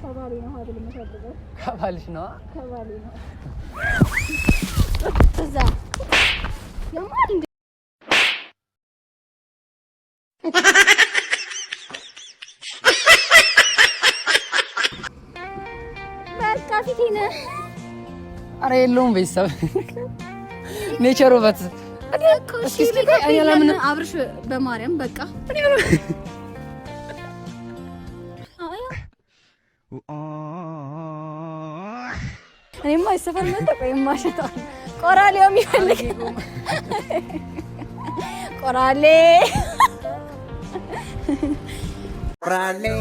ከባሌ ነው አይደል የምፈልገው? ከባልሽ ነው? ከባሌ ነው። እዛ የማን እንደ በቃ ፊቴን ኧረ የለውም ቤተሰብ ኔቸር ውበት እስኪ ለምን አብርሽ በማርያም በቃ እኔማ ይሰፈር መጣ የማሸታ ቆራሌው የሚፈልግ ቆራሌው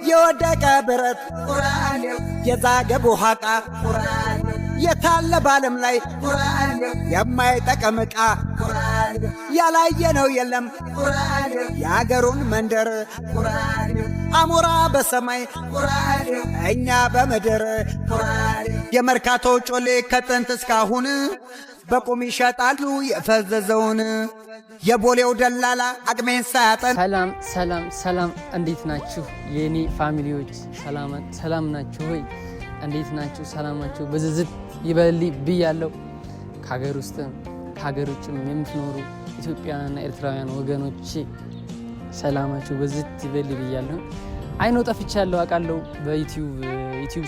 የወደቀ ብረት ቆራሌው የዛገ ቡሃቃ ቆራሌው የታለ ባለም ላይ ቆራሌው የማይጠቅም ዕቃ ቆራሌው ያላየነው የለም ቆራሌው የአገሩን መንደር ቆራሌው አሞራ በሰማይ ቆራሌው እኛ በምድር ቆራሌው የመርካቶ ጮሌ ከጥንት እስካሁን በቁም ይሸጣሉ የፈዘዘውን የቦሌው ደላላ አቅሜን ሳያጠን። ሰላም ሰላም ሰላም፣ እንዴት ናችሁ የኔ ፋሚሊዎች? ሰላም ናችሁ ሆይ? እንዴት ናችሁ? ሰላማችሁ በዝዝት ይበል ብያለሁ። ከሀገር ውስጥም ከሀገር ውጭም የምትኖሩ ኢትዮጵያውያንና ኤርትራውያን ወገኖቼ ሰላማችሁ በዝት ይበል ብያለሁ። አይኖ ጠፍቻለሁ አውቃለሁ። በዩቲዩብ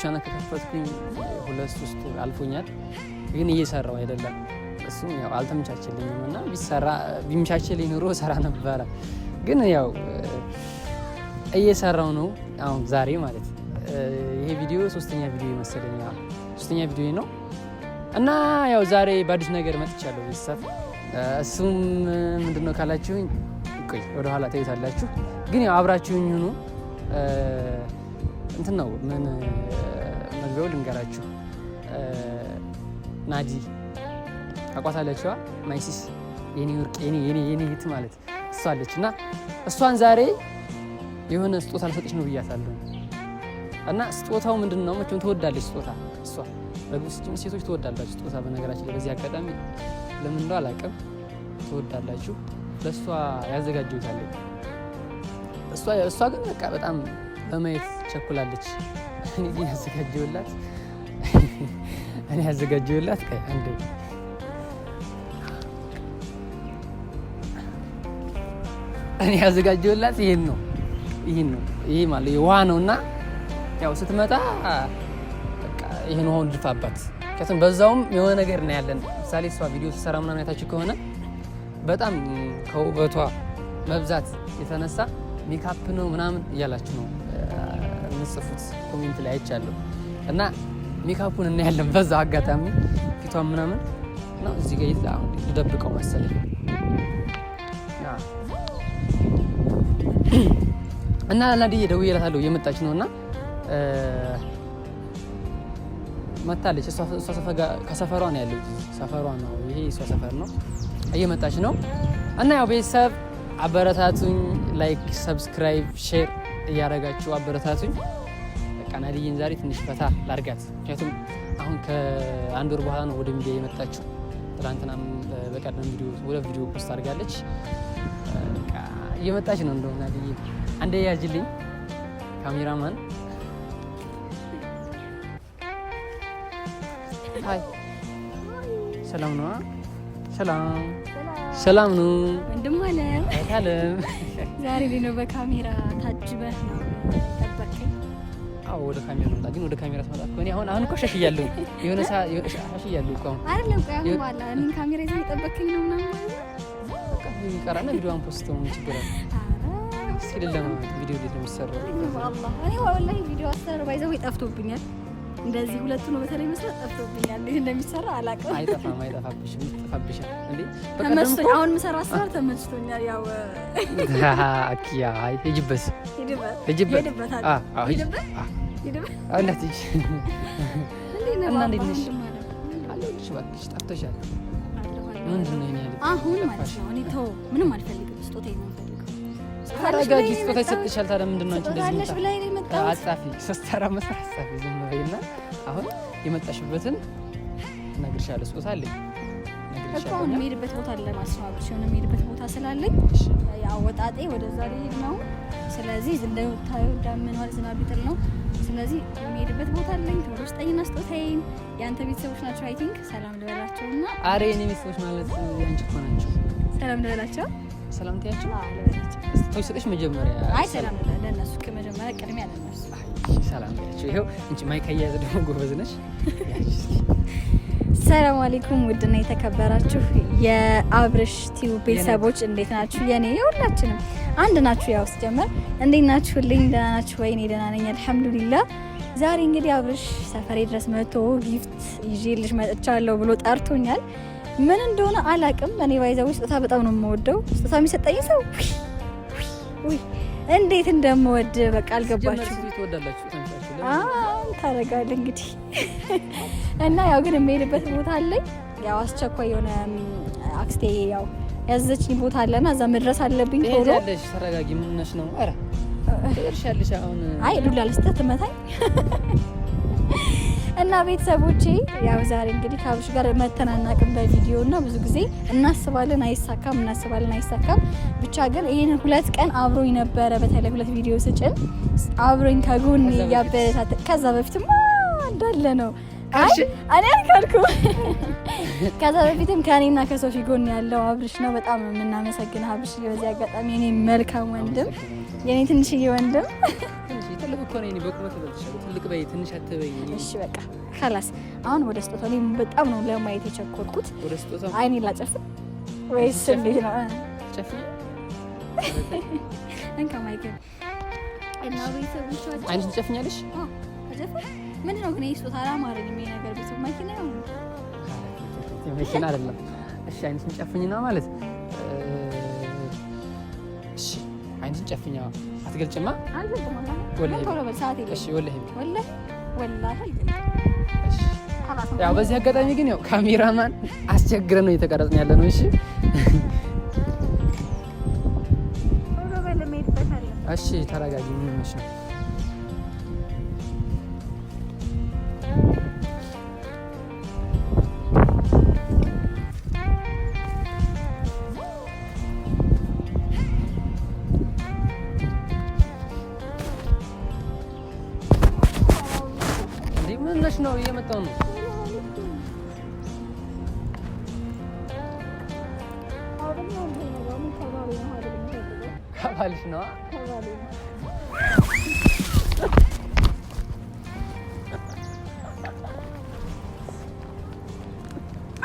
ቻናል ከከፈትኩኝ 2-3 ወር አልፎኛል፣ ግን እየሰራው አይደለም። እሱም ያው አልተመቻቸልኝም እና ቢመቻቸልኝ ኑሮ ሰራ ነበረ፣ ግን ያው እየሰራው ነው አሁን ዛሬ ማለት። ይሄ ቪዲዮ ሶስተኛ ቪዲዮ መሰለኝ፣ ሶስተኛ ቪዲዮ ነው እና ያው ዛሬ በአዲስ ነገር መጥቻለሁ ቤተሰብ። እሱም ምንድነው ካላችሁኝ ቆይ ወደ ኋላ ታዩታላችሁ፣ ግን ያው አብራችሁኝ ሁኑ። እንትን ነው ምን መግቢያው ልንገራችሁ። ናዲ አቋታለችዋ ማይሲስ የኔ ወርቅ የኔ እህት ማለት እሷ አለች እና እሷን ዛሬ የሆነ ስጦታ ልሰጥሽ ነው ብያታለሁ። እና ስጦታው ምንድነው? መቼም ትወዳለች ስጦታ እሷ በግብስም ሴቶች ትወዳላችሁ ስጦታ። በነገራችን ላይ በዚህ አጋጣሚ ለምን እንደው አላውቅም ትወዳላችሁ። ለእሷ ያዘጋጀሁታለሁ። እሷ ግን በቃ በጣም በማየት ቸኩላለች። እኔ ያዘጋጀሁላት አንዴ እኔ ያዘጋጀሁላት ይሄን ነው። ይሄ ማለት ውሃ ነውና ያው ስትመጣ በቃ ይሄን ውሃውን ድፋባት። ከዛም በዛውም የሆነ ነገር ነው ያለን። ምሳሌ እሷ ቪዲዮ ስትሰራ ምናምን አይታችሁ ከሆነ በጣም ከውበቷ መብዛት የተነሳ ሜካፕ ነው ምናምን እያላችሁ ነው የምትጽፉት ኮሜንት ላይ አይቻለሁ። እና ሜካፑን እናያለን በዛው አጋጣሚ ፊቷን ምናምን ነው እዚህ ጋር ይላል ልደብቀው መሰለኝ እና ናዲዬ ደውዬላታለሁ እየመጣች ነውና መታለች። እሷ ከሰፈሯ ነው ያለው፣ ሰፈሯ ነው ይሄ፣ እሷ ሰፈር ነው። እየመጣች ነው እና ያው ቤተሰብ አበረታቱኝ። ላይክ፣ ሰብስክራይብ፣ ሼር እያደረጋችሁ አበረታቱኝ። በቃ ናዲዬን ዛሬ ትንሽ ፈታ ላርጋት። ምክንያቱም አሁን ከአንድ ወር በኋላ ነው ወደ ሚዲያ የመጣችው። ትናንትናም በቀደም ቪዲዮ ፖስት አድርጋለች። በቃ እየመጣች ነው። እንደው ናዲዬ አንዴ ያጅልኝ ካሜራማን። ሃይ ሰላም ነው? ሰላም ነው ወንድም አለም። ዛሬ ነው በካሜራ ታጅበህ ነው ተበከኝ? አዎ ወደ ካሜራ መጣ። ግን ወደ ካሜራ ተመጣ እኮ እኔ አሁን እኮ ሸሽያለሁ። የሆነ ሸሽያለሁ እኮ አይደለም። ቆይ አሁን ዋላ እኔ ካሜራ ይዘህ ተጠበከኝ ነው ምናምን በቃ ይቀራና ቪዲዮን ፖስት ነው ችግር አለ። እስኪ ቪዲዮ እንዴት ነው የሚሰራው? አላህ እኔ ወላሂ ቪዲዮ አሰራር ባይዘው ይጠፍቶብኛል። እንደዚህ ሁለቱ ነው በተለይ መስራት ጠፍቶብኛል። እንዴት እንደሚሰራ አላውቅም። አይጠፋብሽም እንዴ? ተመችቶኝ አሁን ምሰራ አሰራር ተመችቶኛል። ያው አኪያ ሂጅበት ጠፍቶሻል። ምንድን ነው ያለው አሁን ማለት ነው? እኔ ተው ምንም አልፈልግም። ስጦታዬ ነው የምፈልገው። ታረጋጊ ስጦታ ይሰጥሻል። ታዲያ ምንድን ነው አንቺ እንደዚህ አጻፊ ሶስተራ መስራት አጻፊ ዝም በይና አሁን የመጣሽበትን እነግርሻለሁ። ስጦታ አለኝ እኮ አሁን የምሄድበት ቦታ አለ። ማስዋብ ሲሆን የምሄድበት ቦታ ስላለኝ ያው ወጣጤ ወደዛ ልሄድ ነው። ስለዚህ እንደምታየው ዳመናው ዝናብ ቢጥል ነው። ስለዚህ የሚሄድበት ቦታ አለኝ። ቶሎ ስጠኝና ስጦታዬን የአንተ ቤተሰቦች ናቸው። አይ ቲንክ ሰላም ልበላቸውና አሬ እኔ ቤተሰቦች ማለት ያንቺ እኮ ናቸው። ሰላም ልበላቸው። ሰላም ትያቸው? አዎ ልበላቸው። ስጦታ ሰጠሽ መጀመሪያ? አይ ሰላም ለነሱ ከመጀመሪያ ቅድሚያ ለነሱ። ሰላም ትያቸው። ይሄው እንጂ ማይክ አያያዝ ደግሞ ጎበዝ ነሽ። ሰላም አለይኩም ውድና የተከበራችሁ የአብርሽ ቲዩ ቤተሰቦች እንዴት ናችሁ? የኔ የሁላችንም አንድ ናችሁ። ያው ሲጀመር እንዴት ናችሁልኝ? ደህና ናችሁ ወይ? እኔ ደህና ነኝ አልሐምዱሊላህ። ዛሬ እንግዲህ አብርሽ ሰፈሬ ድረስ መጥቶ ጊፍት ይዤልሽ መጥቻለሁ ብሎ ጠርቶኛል። ምን እንደሆነ አላቅም። እኔ ባይዘው ስጦታ በጣም ነው የምወደው። ስጦታ የሚሰጠኝ ሰው እንዴት እንደምወድ በቃ አልገባችሁ። ታረጋለህ እንግዲህ እና ያው ግን የምሄድበት ቦታ አለኝ። ያው አስቸኳይ የሆነ አክስቴ ያው ያዘችኝ ቦታ አለና እዛ መድረስ አለብኝ። ቶሎ ትሄጃለሽ። ተረጋጊ። ምን ነሽ ነው? ኧረ ትደርሻለሽ። አሁን አይ ዱላ ልስጥህ ትመታኝ እና ቤተሰቦቼ ያው ዛሬ እንግዲህ ከአብርሽ ጋር መተናናቅም በቪዲዮ እና ብዙ ጊዜ እናስባለን አይሳካም። ብቻ ግን ይሄን 2 ቀን አብሮኝ ነበረ። በተለይ 2 ቪዲዮ ስጭን አብሮኝ ከጎን ያበረታተ። ከዛ በፊትማ እንዳለ ነው። አይ እኔ አልካልኩም። ከዛ በፊትም ከኔና ከሶፊ ጎን ያለው አብርሽ ነው። በጣም ነው የምናመሰግነው አብርሽ። በዚህ አጋጣሚ የኔ መልካም ወንድም፣ የኔ ትንሽዬ ወንድም ትልቅ እኮ ነኝ። በቁመት በልሻለሁ። ትልቅ በይ ትንሽ አትበይ። እሺ በቃ خلاص። አሁን ወደ ስጦታ እኔ በጣም ነው ለማየት የቸኮልኩት። ወደ ስጦታ አይኔ ላጨፍን ወይስ እንዴት ነው? ጨፍኝ እንካ ማይክ እና ቤተሰቦቻችን አይንሽን ጨፍኛለሽ? አዎ አጨፍን። ምንድን ነው ግን ይሄ ስጦታ አላማረኝም። ይሄ ነገር ቤተሰብ ማይክ ነው መኪና አይደለም። እሺ አይንሽን ጨፍኝና ማለት እሺ አይንሽን ጨፍኛ። አትገልጭማ? አልገልጽም። ወላሂ ቶሎ በል ሰዓት የለም። እሺ ወላሂ እሺ። ያው በዚህ አጋጣሚ ግን ያው ካሜራማን አስቸግረን ነው እየተቀረጽን ያለ ነው። እሺ እሺ ተረጋጊ። ምን ነሽ ነው? ነው እየመጣው ነው። ከባልሽ ነው?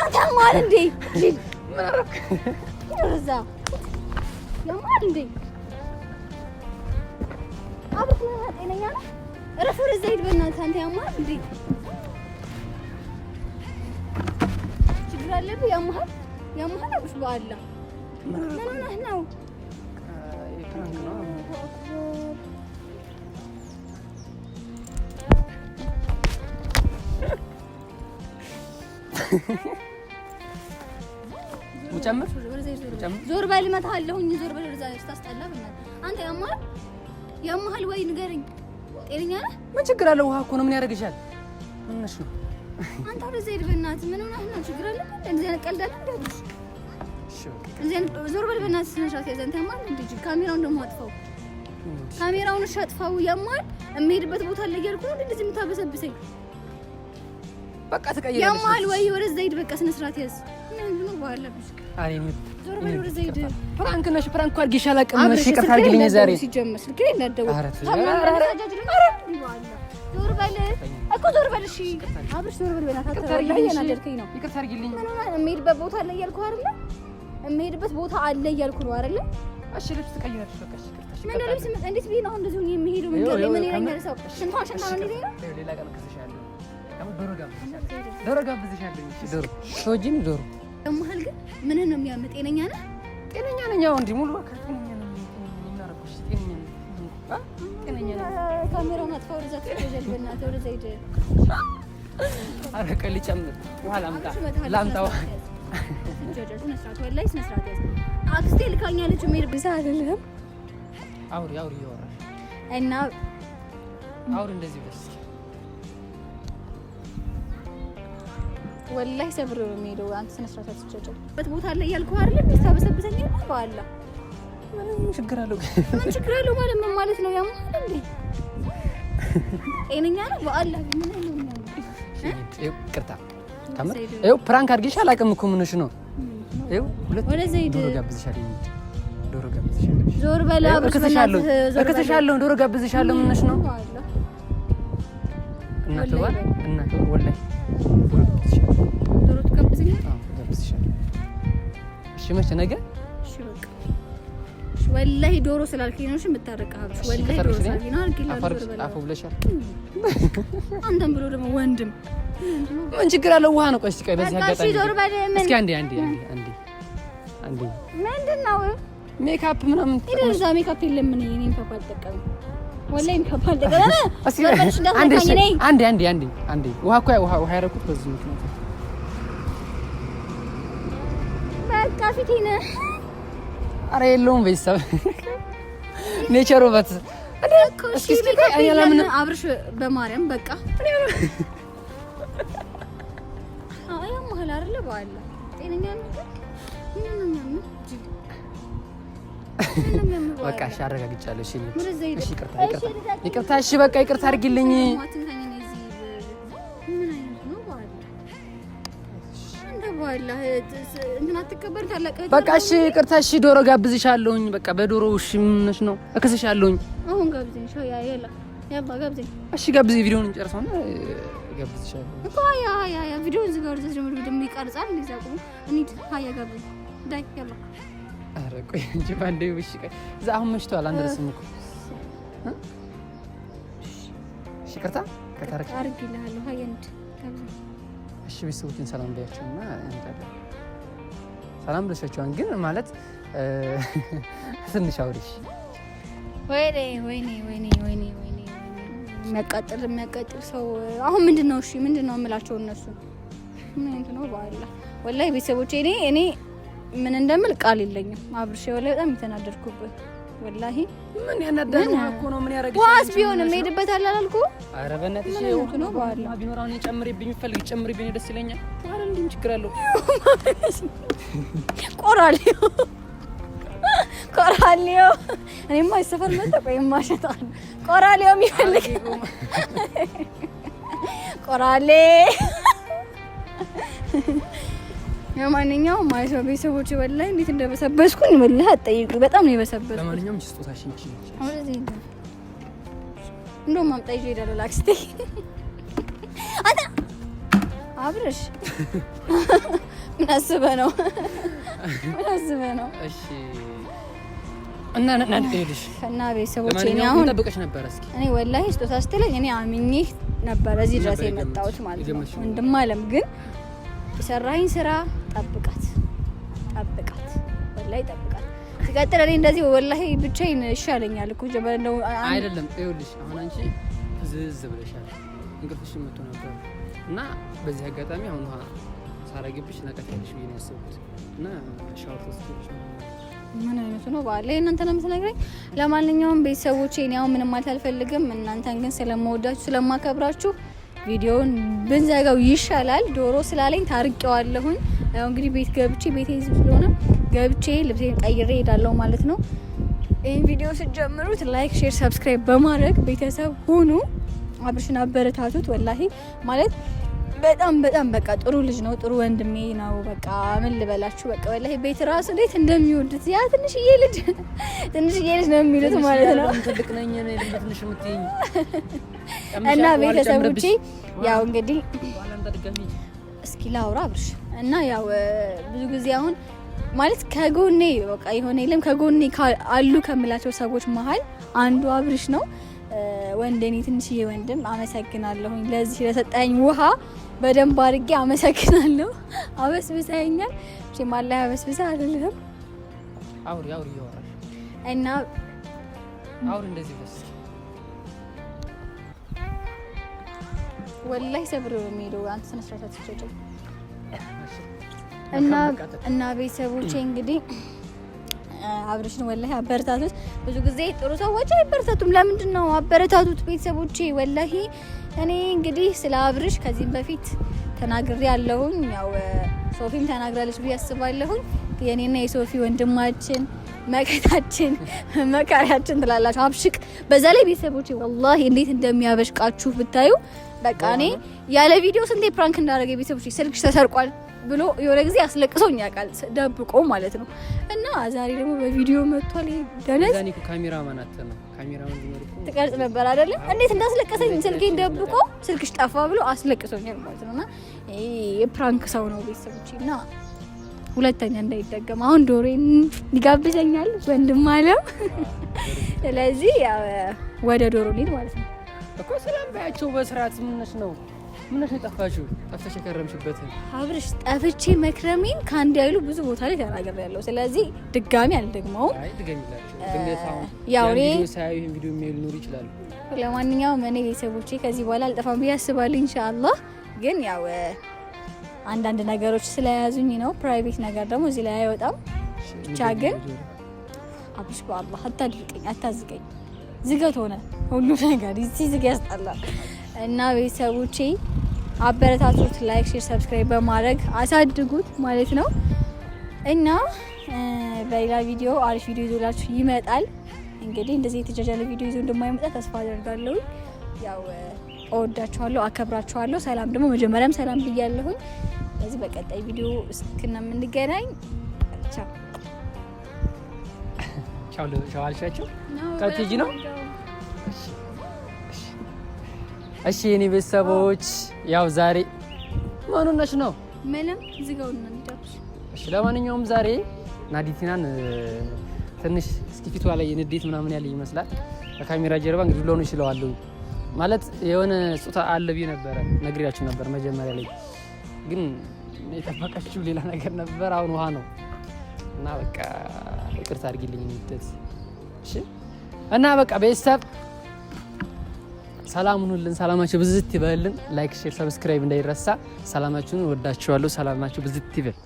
አንተ ማን እንዴ? ምን አረክ? ወረዛ ለማን እንዴ? አብት ነው ጤነኛ ነው? እረፍ። ወደዛ ሂድ በእናትህ። አንተ ያማል እንዴ? ችግር አለብህ? ያማል አብሽ በአላ ምን ሆነህ ነው? ፍራንክ ነው። ሙጨምር ዞር በል እመታለሁኝ። ዞር በል ወደዛ ስታስጠላ በእናትህ። አንተ ያማል ወይ ንገረኝ። ጤነኛ ነህ? ምን ችግር አለው? ውሃ እኮ ነው። ምን ያደርግሻል? ምን ነሽ ነው? አንተ ወደዛ ሂድ በእናትህ። ምን ሆነህ ነው? ችግር አለ? እንደዚህ አይነት ቀልድ አለ እንዴ? እሺ እንደዚህ ዞር በል በእናትህ። ስነሻት ያዘን ተማል እንዴ? ካሜራውን ደግሞ አጥፋው። ካሜራውን እሺ አጥፋው። ያማል የምሄድበት ቦታ ላይ እያልኩ ነው እንደዚህ የምታበሰብሰኝ። በቃ ተቀየረ። ያማል ወይ ወደዛ ሂድ በቃ። ስነ ስርዓት ያዝ። ምን ነው ባለብሽ? አሬ ነው ዞር በል ወደዛ ሂድ። ፍራንክ ነሽ። ፍራንክ አድርጊሽ አላውቅም። እሺ ይቅርታ አድርጊልኝ። ዛሬ ሲጀምር ስልክ ላይ እንዳትደውል። ዞር በል እኮ ዞር በል። እሺ አብርሽ ዞር በል በእናትህ። እያናደድከኝ ነው። ይቅርታ አድርጊልኝ። ምን ሆነህ? የምሄድበት ቦታ አለ እያልኩ አይደለ? የምሄድበት ቦታ አለ እያልኩ ነው አይደለ? እሺ ልብስ ትቀይራለሽ። በቃ እሺ ይቅርታ። ምን ልብስ እንዴት ብዬሽ ነው አሁን እንደዚህ ሆኜ የምሄደው? መንገድ ላይ ምን ይለኛል ሰው? ሽንቷ ነው እንዴ? ሌላ ቀን ከሰሻለሁ። ዶሮ ጋብዝሻለሁ። እሺ ዶሮ ተወጂኝ። ዶሮ መሀል ግን ምን ነው የሚያምጥ? ጤነኛ ነህ? ጤነኛ ነኝ። አዎ እንዴ ሙሉ አካል ጤነኛ ነኝ። እናረኩሽ ጤነኛ ነኝ። ጤነኛ ነኝ። ካሜራውን አጥፋው። ወደዛ ትወጀል በእናትህ። ወደዛ ሂድ። ኧረ ቀልድ ጨምር። ውሃ ላምጣው። ስነስርዓት ወላሂ ስነስርዓት ያዝ። አክስቴ ልካኛለች። የምሄድበት ሰዓት አይደለም። አውሪ እያወራሽ እና አውሪ እንደዚህ በስ ወላሂ ሰብር ነው የሚሄደው። አንተ ስነ ስርዓት አትጨጨው። በት ቦታ አለ እያልኩህ አይደል? ታበሰብሰኛለህ በኋላ ምን ችግር አለው? ምን ችግር አለው ማለት ምን ማለት ነው? ያማ እንዴ ጤነኛ ነው በአላህ ምን ነው? ይቅርታ ታምር ይኸው ፕራንክ አድርጌሽ አላውቅም እኮ ምንሽ ነው? ይኸው ሁለት ዶሮ ጋብዝሻለሁ። ዶሮ ጋብዝሻለሁ። ዞር በላ እከተሻለሁ። ዶሮ ጋብዝሻለሁ ምንሽ ነው? እናቱ ወላሂ ዶሮ ትጋብዝኛለህ? አዎ ጋብዝሻለሁ። እሺ መቼ ነገ? እሺ በቃ ወላሂ ዶሮ ስላልከኝ ነው እሺ የምታረቀው። ወላሂ ዶሮ ስላልከኝ ነው አልከኝ። አፉ ብለሻል። አንተም ብሎ ደግሞ ወንድም ምን ችግር አለው? ውሃ ነው። ቆይ በዚህ አጋጣሚ እስኪ አንዴ ምንድን ነው ሜካፕ ምናምን እዛ ሜካፕ የለም። እኔ ሜካፕ አልጠቀምም ወላሂ ሜካፕ አልጠቀምም። አንዴ ውሃ ያደረኩት በዚህ ምክንያት በቃ ፊቴን ኧረ የለውም ቤተሰብ ኔቸር ውበት እስኪ አብርሽ በማርያም በቃ አያ መሀል አይደለ በኋላ ጤነኛ ነው በቃ እሺ አረጋግጫለሁ። እሺ ይቅርታ እሺ በቃ ይቅርታ አድርጊልኝ። በቃ እሺ ይቅርታ እሺ ዶሮ ጋብዝሻለሁኝ። በቃ በዶሮ እሺ ምንሽ ነው እከስሻለሁኝ። አሁን ጋብዘኝ ሻ ያላ ያባ ጋብዘኝ። እሺ ጋብዘኝ። ቪዲዮውን እንጨርሰውና ጋብዝሻለሁ እኮ ያ ቪዲዮውን ዝጋው። ደግሞ ይቀርጻል ሊዛቁ እንዴ ሃያ ጋብዘኝ ዳይ ያላ ኧረ ቆይ እንጂ ባንዴ ብሽ ቆይ እዛ አሁን መሽቷል። አንደርስም እኮ እሺ ይቅርታ ከታረክ አርግልሃለሁ ሃያ እንዴ ጋብዘኝ። እሺ ቤተሰቦችን ሰላም በያቸውና እንጠራ ሰላም ብለሻቸዋን ግን ማለት ትንሽ አውሪሽ። ወይኔ የሚያቃጥል ሰው አሁን ምንድነው? እሺ ምንድነው የምላቸው እነሱ ምን ነው ባላ ወላሂ ቤተሰቦቼ እኔ ምን እንደምል ቃል የለኝም። አብርሽ ወላሂ በጣም የተናደድኩበት ወላሂ ምን ያናደደው እኮ ነው። ምን ያረጋግጥ ዋስ ቢሆን ሄድበት አላልኩ? ኧረ በእናትሽ ነው ባላ ቢኖራው ነው ጨምሪብኝ ይፈልግ ጨምሪብኝ ደስ ይለኛል። ኧረ እንዴ ችግር አለው? ቆራሊዮ እኔማ ይሰፈር መጣ ቆይ ማሸጣል ቆራሊዮ የሚፈልግ ቆራሌ የማንኛውም ማይሰው ቤተሰቦች ወላሂ እንዴት እንደበሰበስኩኝ ወላሂ አትጠይቁ። በጣም ነው የበሰበስኩት። ለማንኛውም ስጦታሽን እቺ እንደውም ማምጣ ይዤ እሄዳለሁ ላክስቴ። አንተ አብርሽ ምን አስበህ ነው? እሺ እና ቤተሰቦቼ እኔ አሁን ጠብቀሽ ነበር። እስኪ እኔ ወላሂ ስጦታ ስትለኝ እኔ አምኜ ነበር እዚህ ድረስ የመጣሁት ማለት ነው። ወንድም አለም ግን የሰራኸኝ ስራ ጠብቃት ወላሂ ጠብቃት። ሲቀጥል እኔ እንደዚህ ወላሂ ብቻዬን ይሻለኛል እኮ ጀመረ ነው አይደለም። ይኸውልሽ አሁን አንቺ ዝዝ ብለሻል፣ እንቅልፍሽ መጥቶ ነበር እና በዚህ አጋጣሚ አሁን ሳረግብሽ ነቀፈልሽ ብዬ ነው ያሰብኩት እና ሻወር ወስደሽ ምን አይነቱ ነው ባለ እናንተ ነው የምትነግረኝ። ለማንኛውም ቤተሰቦቼ እኔ አሁን ምንም ማለት አልፈልግም። እናንተን ግን ስለምወዳችሁ ስለማከብራችሁ ቪዲዮውን ብንዘጋው ይሻላል። ዶሮ ስላለኝ ታርቄዋለሁኝ። ያው እንግዲህ ቤት ገብቼ ቤቴ ይዙ ስለሆነ ገብቼ ልብሴን ቀይሬ ሄዳለሁ ማለት ነው። ይሄን ቪዲዮ ስትጀምሩት ላይክ፣ ሼር፣ ሰብስክራይብ በማድረግ ቤተሰብ ሁኑ። አብርሽን አበረታቱት። ወላሂ ማለት በጣም በቃ ጥሩ ልጅ ነው፣ ጥሩ ወንድሜ ነው። በቃ ምን ልበላችሁ በቃ ወላሂ ቤት ራሱ እንዴት እንደሚወዱት ያ ትንሽዬ ልጅ ነው የሚሉት ማለት ነው። ትልቅ ነኝ እኔ ትንሽ የምትይኝ እና ቤተሰቦቼ ያው እንግዲህ እስኪ ላውራ አብርሽ እና ያው ብዙ ጊዜ አሁን ማለት ከጎኔ በቃ የሆነ የለም ከጎኔ አሉ ከምላቸው ሰዎች መሀል አንዱ አብርሽ ነው። ወንደኔ ትንሽዬ ወንድም አመሰግናለሁኝ ለዚህ ለሰጠኝ ውሃ በደንብ አድርጌ አመሰግናለሁ። አበስብሰኛል ሲማላ አበስብሰ አይደለም አውሪ ይወራል እና አውሪ እንደዚህ በስ ወላሂ ሰብሮ የሚለው አንተ ስነስርዓት ትጨጭ እና ቤተሰቦቼ እንግዲህ አብርሽን ወላሂ አበረታቱት። ብዙ ጊዜ ጥሩ ሰዎች አይበረታቱም። ለምንድን ነው አበረታቱት ቤተሰቦቼ? ወላሂ እኔ እንግዲህ ስለ አብርሽ ከዚህም በፊት ተናግሬ ያለሁኝ ያው ሶፊም ተናግራለች ብዬ አስባለሁኝ። የኔና የሶፊ ወንድማችን መከታችን መካሪያችን ትላላችሁ። አብሽቅ በዛ ላይ ቤተሰቦቼ ወላሂ እንዴት እንደሚያበሽቃችሁ ብታዩ። በቃ እኔ ያለ ቪዲዮ ስንቴ ፕራንክ እንዳደረገ ቤተሰቦቼ ስልክሽ ተሰርቋል ብሎ የሆነ ጊዜ አስለቅሶኝ ያውቃል ደብቆ ማለት ነው። እና ዛሬ ደግሞ በቪዲዮ መጥቷል። ደነዝ ዛኔ ካሜራማን አተነው ካሜራማን ቢኖርኩ ትቀርጽ ነበር አይደል? እንዴት እንዳስለቀሰኝ ስልኬን ደብቆ ስልክሽ ጠፋ ብሎ አስለቅሶኛል ማለት ነውና ይሄ የፕራንክ ሰው ነው ቤተሰቦቼ። እና ሁለተኛ እንዳይደገም አሁን ዶሮን ሊጋብዘኛል ወንድም አለም። ስለዚህ ያው ወደ ዶሮ ልሂድ ማለት ነው እኮ። ሰላም ባያቸው በስርዓት ምን ነሽ ጠፋችሁ? ጠፍተሽ ከረምሽበት አብርሽ ጠፍቼ መክረሜን ከአንድ ያይሉ ብዙ ቦታ ላይ ተናግሬያለሁ። ስለዚህ ድጋሚ አልደግመውም። አይ ድጋሚላችሁ ያው እኔ ሳያዩ ይሄን ቪዲዮ የሚያዩ ሊኖር ይችላል። ለማንኛውም እኔ ቤተሰቦቼ ከዚህ በኋላ አልጠፋም ብዬ አስባለሁ ኢንሻአላህ። ግን ያው አንዳንድ ነገሮች ስለያዙኝ ነው። ፕራይቬት ነገር ደግሞ እዚህ ላይ አይወጣም። ብቻ ግን አብሽ በአላህ አታድርቀኝ፣ አታዝቀኝ። ዝገት ሆነ ሁሉ ነገር እዚህ ዝግ ያስጠላል። እና ቤተሰቦቼ አበረታቱት፣ ላይክ፣ ሼር፣ ሰብስክራይብ በማድረግ አሳድጉት ማለት ነው። እና በሌላ ቪዲዮ አሪፍ ቪዲዮ ይዞላችሁ ይመጣል። እንግዲህ እንደዚህ የተጃጃለ ቪዲዮ ይዞ እንደማይመጣ ተስፋ አደርጋለሁ። ያው እወዳችኋለሁ፣ አከብራችኋለሁ። ሰላም ደግሞ መጀመሪያም ሰላም ብያለሁኝ። ስለዚህ በቀጣይ ቪዲዮ እስክንምንገናኝ ቻው ቻው ቻው አልሻቸው ከቲጂ ነው። እሺ የኔ ቤተሰቦች ያው ዛሬ ማኑነሽ ነው ምንም ዝጋውና እንዲዳብሽ። እሺ ለማንኛውም ዛሬ ናዲቲናን ትንሽ እስኪ ፊቷ ላይ ንዴት ምናምን ያለ ይመስላል። ከካሜራ ጀርባ እንግዲህ ብሎን ይችላል ማለት የሆነ ጾታ አለ ብዬ ነበር ነግሬያችሁ ነበር መጀመሪያ ላይ፣ ግን የጠበቀችው ሌላ ነገር ነበር። አሁን ውሃ ነው እና በቃ ይቅርታ አድርጊልኝ ንዴት። እሺ እና በቃ ቤተሰብ ሰላም ሁኑልን፣ ሰላማችሁ ብዝት ይበልን። ላይክ ሼር ሰብስክራይብ እንዳይረሳ። ሰላማችሁን ወዳችኋለሁ። ሰላማችሁ ብዝት ይበል።